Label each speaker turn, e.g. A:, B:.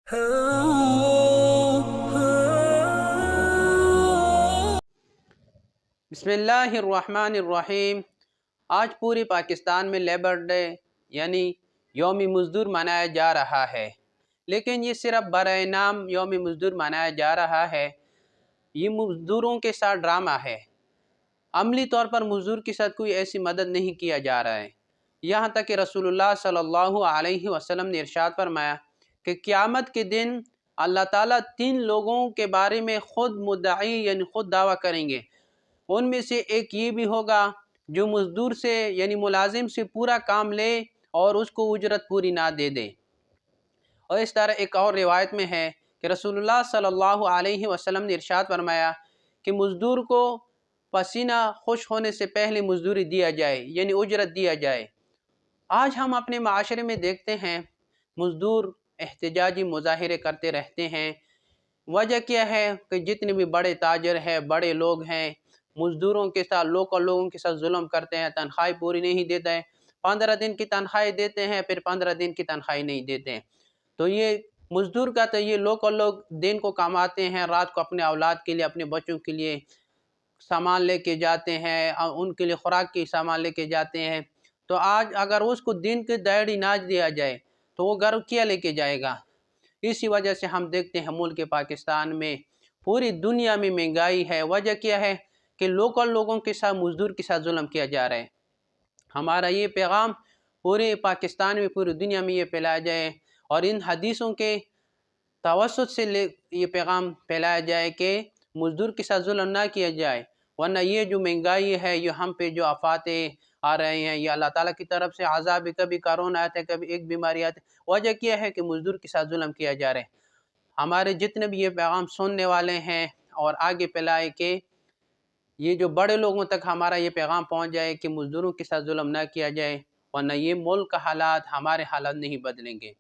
A: बिस्मिल्लाहिर्रहमानिर्रहीम। आज पूरे पाकिस्तान में लेबर डे यानी यौम मज़दूर मनाया जा रहा है, लेकिन ये सिर्फ बराए नाम यौम मज़दूर मनाया जा रहा है। ये मज़दूरों के साथ ड्रामा है। अमली तौर पर मज़दूर के साथ कोई ऐसी मदद नहीं किया जा रहा है। यहाँ तक कि रसूलुल्लाह सल्लल्लाहु अलैहि वसल्लम ने इरशाद फरमाया कि क़यामत के दिन अल्लाह ताला 3 लोगों के बारे में ख़ुद मुद्दई यानी ख़ुद दावा करेंगे। उनमें से एक ये भी होगा जो मज़दूर से यानी मुलाजिम से पूरा काम ले और उसको उजरत पूरी ना दे दे। और इस तरह एक और रिवायत में है कि रसूलुल्लाह सल्लल्लाहु अलैहि वसल्लम ने इरशाद फरमाया कि मज़दूर को पसीना खुश होने से पहले मज़दूरी दिया जाए यानी उजरत दिया जाए। आज हम अपने माशरे में देखते हैं मज़दूर एहतजाजी मुजाहिरे करते रहते हैं। वजह क्या है कि जितने भी बड़े ताजर हैं, बड़े लोग हैं, मज़दूरों के साथ लोकल लोगों के साथ जुल्म करते हैं, तनख्वाही पूरी नहीं देते हैं। 15 दिन की तनख्वाही देते हैं, फिर 15 दिन की तनख्वाही नहीं देते हैं। तो ये मज़दूर का तो ये लोकल लोग दिन को कमाते हैं, रात को अपने औलाद के लिए, अपने बच्चों के लिए सामान लेके जाते हैं, उनके लिए खुराक की सामान लेके जाते हैं। तो आज अगर उसको दिन की दिहाड़ी ना दिया जाए तो वो घर क्या लेके जाएगा। इसी वजह से हम देखते हैं मुल्क पाकिस्तान में पूरी दुनिया में महंगाई है। वजह क्या है कि लोकल लोगों के साथ मज़दूर के साथ जुल्म किया जा रहा है। हमारा ये पैगाम पूरे पाकिस्तान में, पूरी दुनिया में ये फैलाया जाए और इन हदीसों के तवस्सुत से ये पैगाम फैलाया जाए कि मज़दूर के साथ जुल्म ना किया जाए। वरना ये जो महंगाई है, ये हम पे जो आफातें आ रहे हैं, ये अल्लाह ताला की तरफ से अज़ाब है। कभी कोरोना आता है, कभी एक बीमारी आती है। वजह क्या है कि मज़दूर के साथ जुल्म किया जा रहा है। हमारे जितने भी ये पैगाम सुनने वाले हैं और आगे फैलाए कि ये जो बड़े लोगों तक हमारा ये पैगाम पहुंच जाए कि मज़दूरों के साथ जुल्म ना किया जाए, वरना ये मुल्क का हालात, हमारे हालात नहीं बदलेंगे।